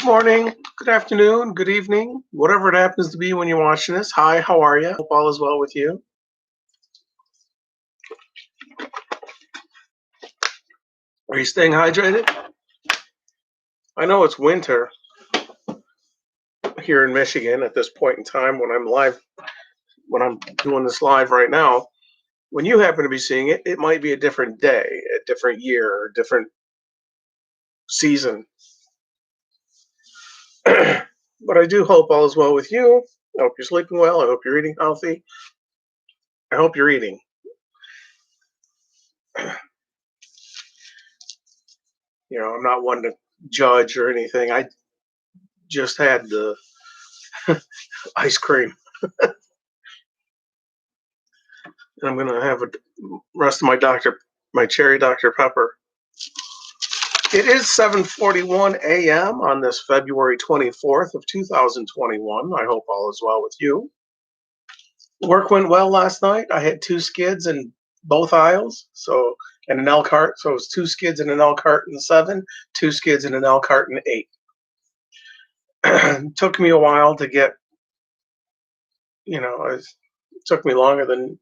Morning, good afternoon, good evening, whatever it happens to be when you're watching this. Hi, how are you? Hope all is well with you. Are you staying hydrated? I know it's winter here in Michigan at this point in time when I'm doing this live right now. When you happen to be seeing it, it might be a different day, a different year, a different season. But I do hope all is well with you. I hope you're sleeping well. I hope you're eating healthy. I hope you're eating. I'm not one to judge or anything. I just had the ice cream. And I'm gonna have a rest of my cherry Dr. Pepper. It is 7:41 a.m. on this February 24th of 2021. I hope all is well with you. Work went well last night. I had two skids in both aisles, and an Elkhart. So it was two skids in an Elkhart in 7, two skids in an Elkhart in 8. It took me a while to get, it took me longer than,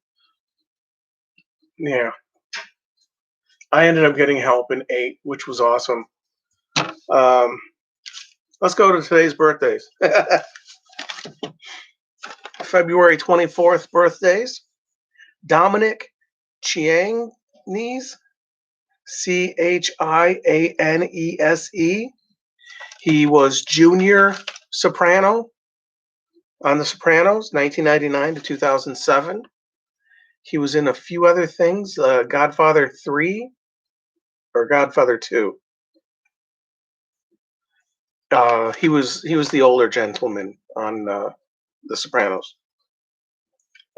yeah. I ended up getting help in 8, which was awesome. Let's go to today's birthdays. February 24th birthdays. Dominic Chianese, Chianese. He was junior soprano on The Sopranos, 1999 to 2007. He was in a few other things, Godfather 3 or Godfather 2. He was the older gentleman on The Sopranos.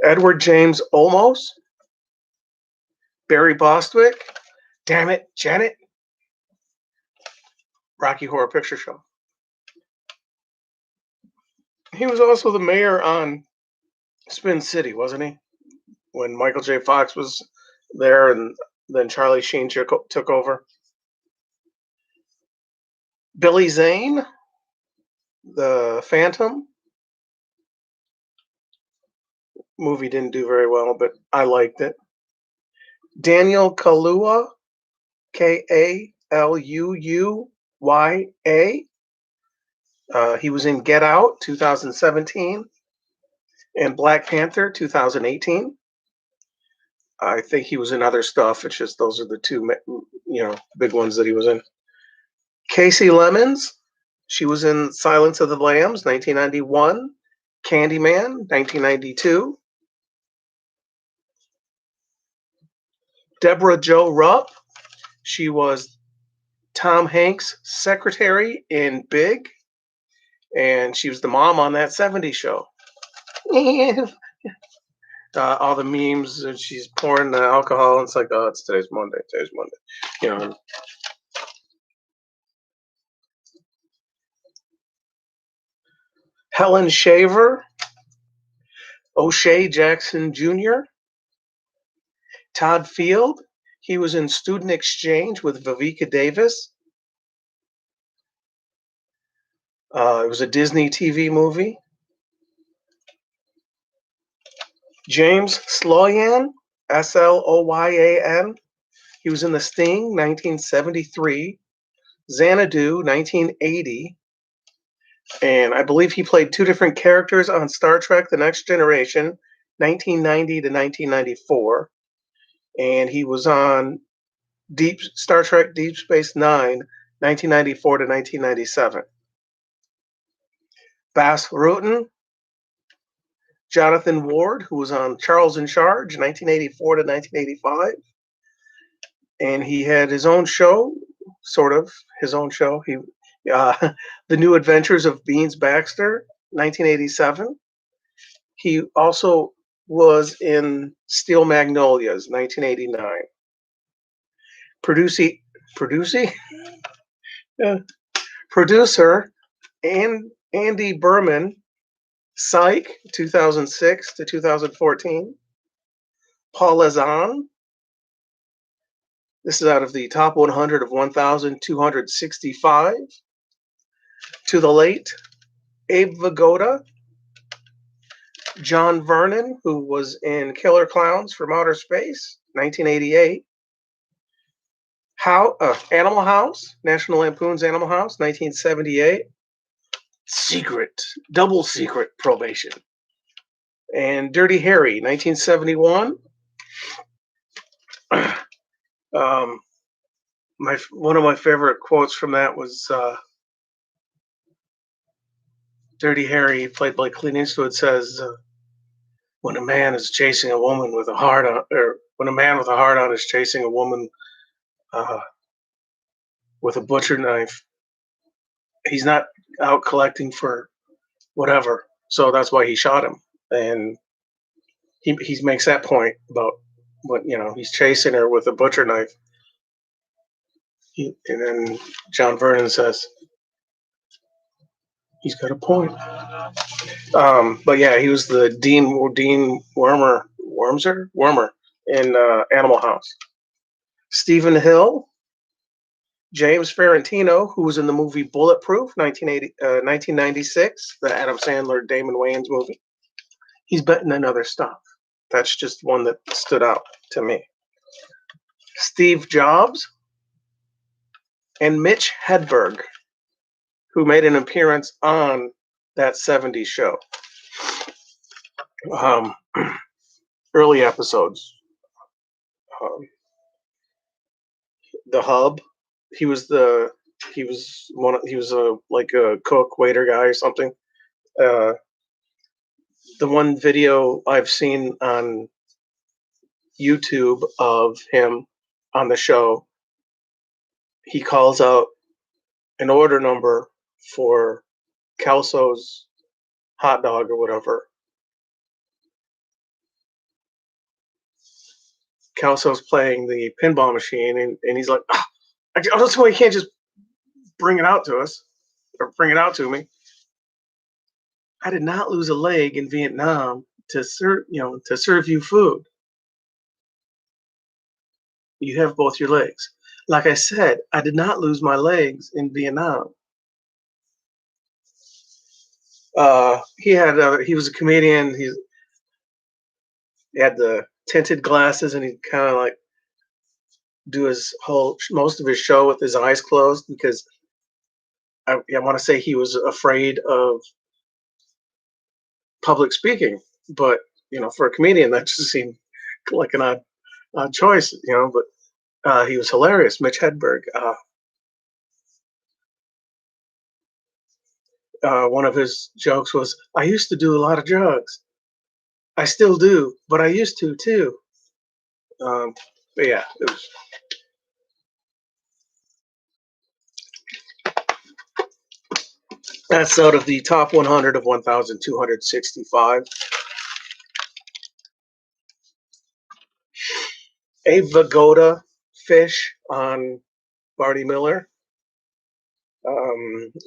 Edward James Olmos, Barry Bostwick, damn it, Janet, Rocky Horror Picture Show. He was also the mayor on Spin City, wasn't he? When Michael J. Fox was there and then Charlie Sheen took over. Billy Zane, the Phantom. Movie didn't do very well, but I liked it. Daniel Kaluuya, Kaluuya. He was in Get Out, 2017, and Black Panther, 2018. I think he was in other stuff. It's just those are the two, big ones that he was in. Casey Lemons, she was in Silence of the Lambs, 1991. Candyman, 1992. Deborah Jo Rupp, she was Tom Hanks' secretary in Big, and she was the mom on that 70s show. All the memes, and she's pouring the alcohol, and it's like, oh, it's today's Monday. Helen Shaver, O'Shea Jackson Jr., Todd Field, he was in Student Exchange with Vivica Davis. It was a Disney TV movie. James Sloyan, Sloyan, he was in The Sting, 1973. Xanadu, 1980. And I believe he played two different characters on Star Trek The Next Generation, 1990 to 1994. And he was on Star Trek Deep Space Nine, 1994 to 1997. Bas Rutten, Jonathan Ward, who was on Charles in Charge, 1984 to 1985. And he had his own show, sort of his own show. The New Adventures of Beans Baxter, 1987. He also was in Steel Magnolias, 1989. Producer Andy Berman, Psych, 2006 to 2014. Paul Lazan. This is out of the top 100 of 1,265. To the late Abe Vigoda, John Vernon, who was in Killer Clowns from Outer Space, 1988. Animal House, National Lampoon's Animal House, 1978. Double secret probation. And Dirty Harry, 1971. One of my favorite quotes from that was Dirty Harry, played by Clint Eastwood, says, "When a man is chasing a woman with a heart on, or when a man with a heart on is chasing a woman with a butcher knife, he's not out collecting for whatever." So that's why he shot him, and he makes that point about what he's chasing her with a butcher knife. And then John Vernon says, he's got a point. But yeah, he was the Dean Wormer in Animal House. Stephen Hill, James Ferrantino, who was in the movie Bulletproof, 1996, the Adam Sandler, Damon Wayans movie. He's been in other stuff. That's just one that stood out to me. Steve Jobs and Mitch Hedberg, who made an appearance on that 70s show. Early episodes. The Hub. He was a cook, waiter guy or something. The one video I've seen on YouTube of him on the show, he calls out an order number for Kelso's hot dog or whatever. Kelso's playing the pinball machine, and he's like, I don't see why you can't just bring it out to us or bring it out to me. I did not lose a leg in Vietnam to serve you food. You have both your legs. Like I said, I did not lose my legs in Vietnam. He was a comedian. He had the tinted glasses, and he kind of like do most of his show with his eyes closed, because I want to say he was afraid of public speaking. But for a comedian, that just seemed like an odd choice. But he was hilarious. Mitch Hedberg. One of his jokes was, "I used to do a lot of drugs. I still do, but I used to too." But yeah, it was. That's out of the top 100 of 1,265. A Vigoda fish on Barney Miller.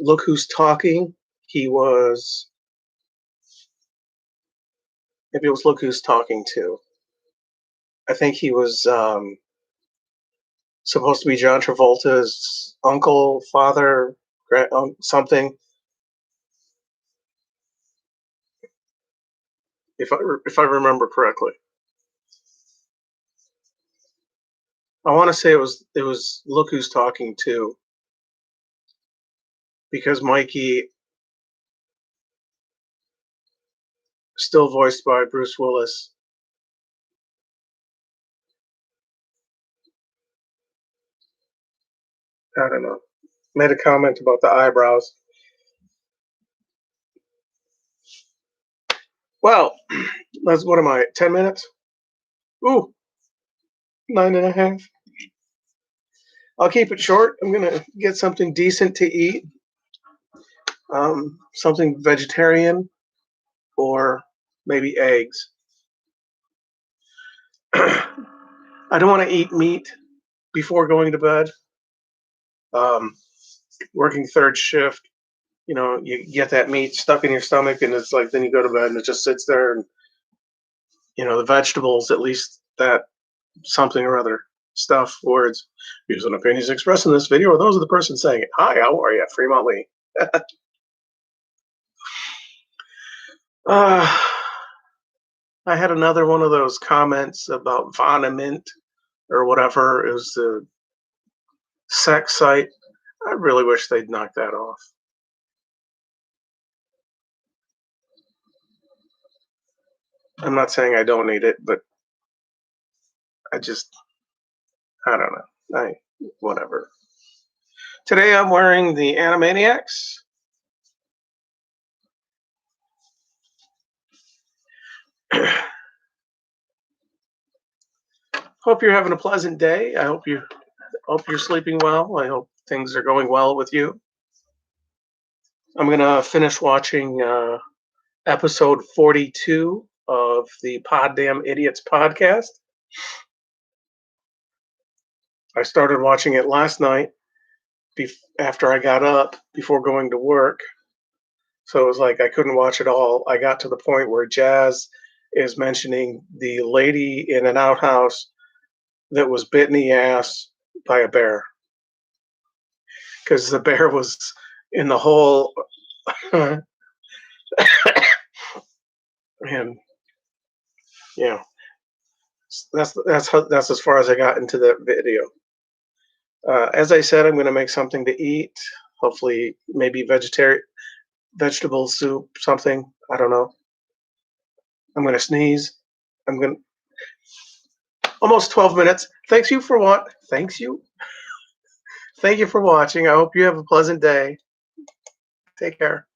Look Who's Talking. Maybe it was Look Who's Talking too. I think he was supposed to be John Travolta's uncle, father, something. If I remember correctly, I want to say it was Look Who's Talking too, because Mikey, still voiced by Bruce Willis, I don't know, made a comment about the eyebrows. Well, what am I, 10 minutes? Ooh, 9.5. I'll keep it short. I'm going to get something decent to eat. Something vegetarian, or maybe eggs. I don't want to eat meat before going to bed. Working third shift, you get that meat stuck in your stomach, and it's like, then you go to bed and it just sits there, and the vegetables, at least that something or other stuff, words, views and opinions expressed in this video are those of the person saying it. Hi, how are you? Fremont Lee. Uh, I had another one of those comments about Voniment or whatever. It was the sex site. I really wish they'd knock that off. I'm not saying I don't need it, but I just, I don't know. Whatever. Today I'm wearing the Animaniacs. Hope you're having a pleasant day. I hope you're sleeping well. I hope things are going well with you. I'm gonna finish watching episode 42 of the Poddamn Idiots podcast. I started watching it last night after I got up before going to work. So it was like I couldn't watch it all. I got to the point where Jazz is mentioning the lady in an outhouse that was bit in the ass by a bear because the bear was in the hole. And yeah, that's as far as I got into the video. As I said, I'm going to make something to eat. Hopefully, maybe vegetable soup, something. I don't know. I'm going to sneeze. I'm going to almost 12 minutes. Thanks you for what? Thanks you. Thank you for watching. I hope you have a pleasant day. Take care.